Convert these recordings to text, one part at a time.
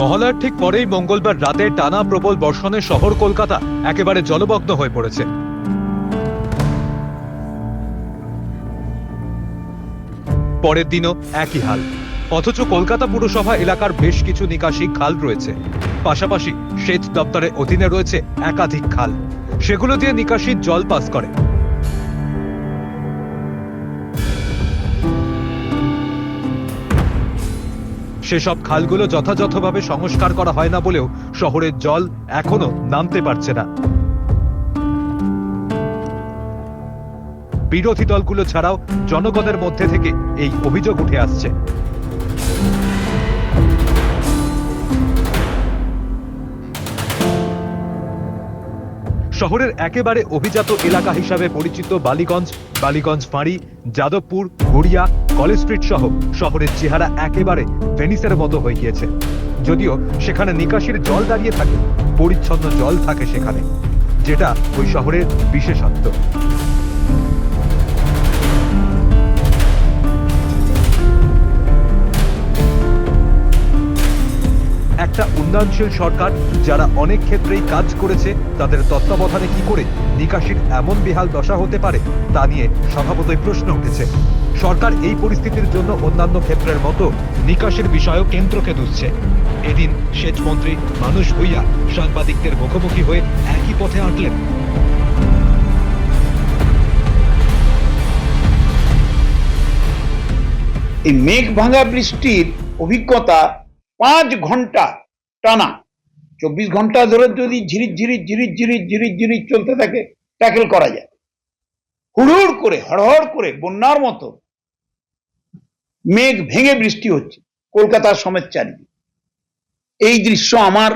মহালয়ার ঠিক পরেই মঙ্গলবার রাতে টানা প্রবল বর্ষণে শহর কলকাতা একেবারে জলমগ্ন হয়ে পড়েছে। পরের দিনও একই হাল, অথচ কলকাতা পুরসভা এলাকার বেশ কিছু নিকাশি খাল রয়েছে। পাশাপাশি সেচ দপ্তরের অধীনে রয়েছে একাধিক খাল, সেগুলো দিয়ে নিকাশির জল পাস করে। সেসব খালগুলো যথাযথভাবে সংস্কার করা হয় না বলেও শহরের জল এখনো নামতে পারছে না। বিরোধী দলগুলো ছাড়াও জনগণের মধ্যে থেকে এই অভিযোগ উঠে আসছে। শহরের একেবারে অভিজাত এলাকা হিসাবে পরিচিত বালিগঞ্জ ফাঁড়ি, যাদবপুর, গড়িয়া, কলেজ স্ট্রিট সহ শহরের চেহারা একেবারে ভেনিসের মতো হয়ে গিয়েছে। যদিও সেখানে নিকাশির জল দাঁড়িয়ে থাকে, পরিচ্ছন্ন জল থাকে সেখানে, যেটা ওই শহরের বিশেষত্ব। একটা উন্নয়নশীল সরকার যারা অনেক ক্ষেত্রেই কাজ করেছে, তাদের তত্ত্বাবধানে কি করে নিকাশির এমন বেহাল দশা হতে পারে তা নিয়ে স্বভাবতই প্রশ্ন উঠেছে। সরকার এই পরিস্থিতির জন্য অন্যান্য ক্ষেত্রের মতো নিকাশির বিষয়েও কেন্দ্রকে দুষছে। এদিন সেচ মন্ত্রী মানুষ ভূঁইয়া সাংবাদিকদের মুখোমুখি হয়ে একই পথে হাঁটলেন। এই মেঘ ভাঙা বৃষ্টির অভিজ্ঞতা 5 ঘন্টা টানা 24 ঘন্টা ধরে যদি ঝিরিঝিরি চলতে থাকে, ট্যাকেল করা যায়। হুড়হুড় করে হড়হড় করে বন্যার মতো মেঘ ভেঙে বৃষ্টি হচ্ছে কলকাতার সমেত চারিদিকে। এই দৃশ্য আমার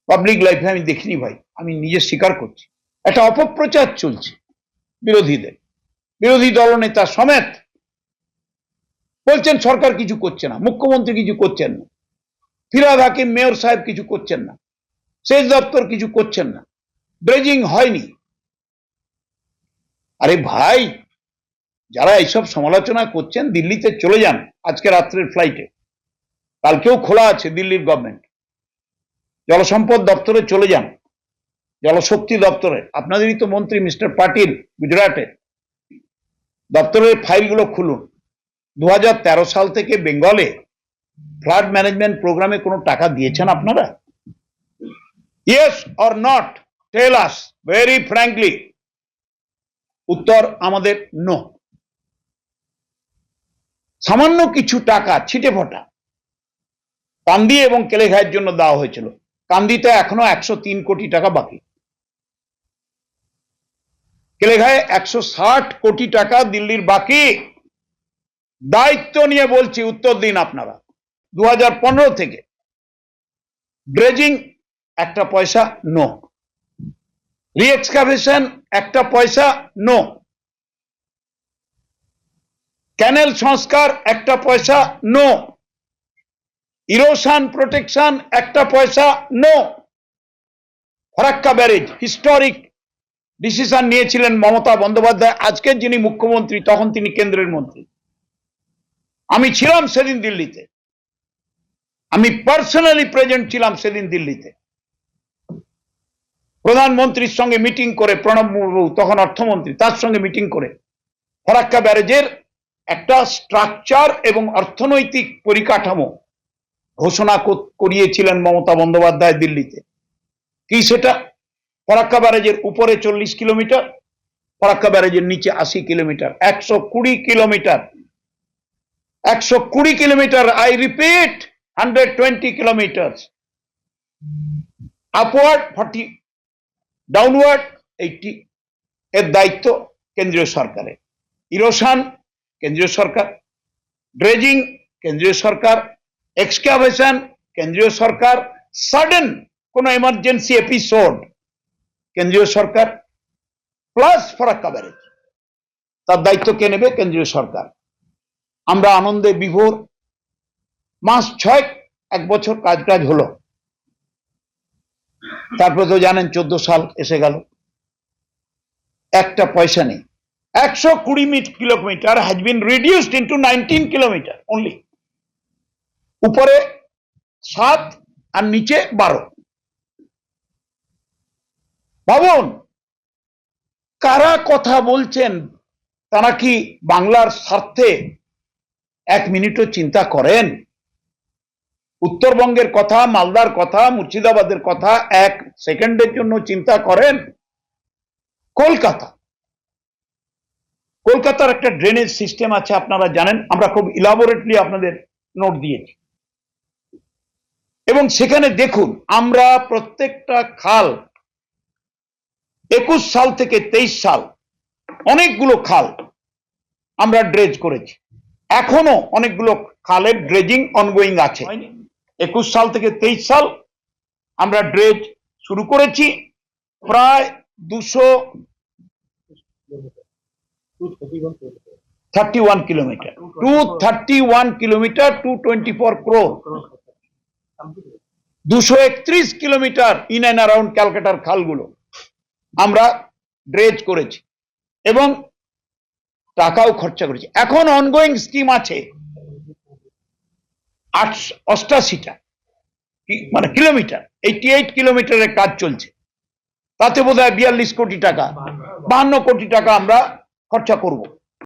পাবলিক লাইফে আমি দেখিনি ভাই, আমি নিজে স্বীকার করছি। একটা অপপ্রচার চলছে বিরোধী দলনেতা সমেত বলছেন সরকার কিছু করছে না, মুখ্যমন্ত্রী কিছু করছেন না, ফিরহাদ হাকিম মেয়র সাহেব কিছু করছেন না, সেচ দপ্তর কিছু করছেন না, ড্রেজিং হয়নি। আরে ভাই, যারা এইসব সমালোচনা করছেন দিল্লিতে চলে যান আজকে রাত্রের ফ্লাইটে, কালকেও খোলা আছে দিল্লির গভর্নমেন্ট। জলসম্পদ দপ্তরে চলে যান, জলশক্তি দপ্তরে, আপনাদেরই তো মন্ত্রী মিস্টার পাটিল গুজরাটে, দপ্তরের ফাইলগুলো খুলুন। 2013 সাল থেকে বেঙ্গলে ফ্লাড ম্যানেজমেন্ট প্রোগ্রামে কোনো টাকা দিয়েছেন আপনারা? Yes or not, tell us very frankly. উত্তর আমাদের নো। সামান্য কিছু টাকা ছিটে ফোটা কান্দি এবং কেলেঘায়ের জন্য দেওয়া হয়েছিল। কান্দিতে এখনো 103 কোটি টাকা বাকি, কেলেঘায়ে 160 কোটি টাকা দিল্লির বাকি। দায়িত্ব নিয়ে বলছি, উত্তর দিন আপনারা। 2015 থেকে ড্রেজিং একটা পয়সা নো, রিএক্সকাভেশন একটা পয়সা নো, ক্যানেল সংস্কার একটা পয়সা নো, ইরোশন প্রোটেকশন একটা পয়সা no. Farakka barrage historic decision নিয়েছিলেন মমতা বন্দ্যোপাধ্যায়, আজকের যিনি মুখ্যমন্ত্রী, তখন তিনি কেন্দ্রের মন্ত্রী। আমি ছিলাম সেদিন দিল্লিতে, আমি পার্সোনালি প্রেজেন্ট ছিলাম সেদিন দিল্লিতে। প্রধানমন্ত্রীর সঙ্গে মিটিং করে, প্রণব মুর্মু তখন অর্থমন্ত্রী, তার সঙ্গে মিটিং করে ফরাক্কা ব্যারেজের একটা স্ট্রাকচার এবং অর্থনৈতিক পরিকাঠামো ঘোষণা করিয়েছিলেন মমতা বন্দ্যোপাধ্যায় দিল্লিতে। কি সেটা? ফরাক্কা ব্যারেজের উপরে 40 কিলোমিটার, ফরাক্কা ব্যারেজের নিচে 80 kilometre, 120 kilometre. 120 kilometre, I repeat 120 kilometre. Upward 40, downward 80। এর দায়িত্ব কেন্দ্রীয় সরকারের। ইরোশন কেন্দ্রীয় সরকার, ড্রেজিং কেন্দ্রীয় সরকার, এক্সকাভেশন কেন্দ্রীয় সরকার, সাডেন কোন এমার্জেন্সি এপিসোড কেন্দ্রীয় সরকার, প্লাস ফরাক্কা ব্যারেজ, তার দায়িত্ব কে নেবে? কেন্দ্রীয় সরকার। আমরা আনন্দে বিভোর, মাস 6, 1 বছর কাজ হলো। তারপরে তো জানেন 14 সাল এসে গেল, একটা পয়সা নেই। 120 kilometre has been reduced into 19 kilometre only. উপরে 7 আর নিচে 12। ভাবুন কারা কথা বলছেন, তারা কি বাংলার স্বার্থে 1 মিনিটও চিন্তা করেন? উত্তরবঙ্গের কথা, মালদার কথা, মুর্শিদাবাদের কথা 1 সেকেন্ডের জন্য চিন্তা করেন? কলকাতার একটা ড্রেনেজ সিস্টেম আছে, আপনারা জানেন, আমরা খুব ইলাবোরেটলি আপনাদের নোট দিয়েছি। এবং সেখানে দেখুন আমরা প্রত্যেকটা খাল 21 সাল থেকে 23 সাল অনেকগুলো খাল আমরা ড্রেজ করেছি, এখনো অনেকগুলো খালের ড্রেজিং অনগোয়িং আছে। 21 সাল থেকে 23 সাল আমরা ড্রেজ শুরু করেছি, প্রায় 231 kilometre, 224 crore, 231 kilometre in and around ক্যালকাটার খালগুলো আমরা ড্রেজ করেছি এবং টাকাও খরচা করেছি। এখন অনগোয়িং স্কিম আছে 88টা মানে কিলোমিটার, 88 কিলোমিটারের কাজ চলছে, তাতে বোধহয় 42 কোটি টাকা, 52 কোটি টাকা আমরা খরচা করব।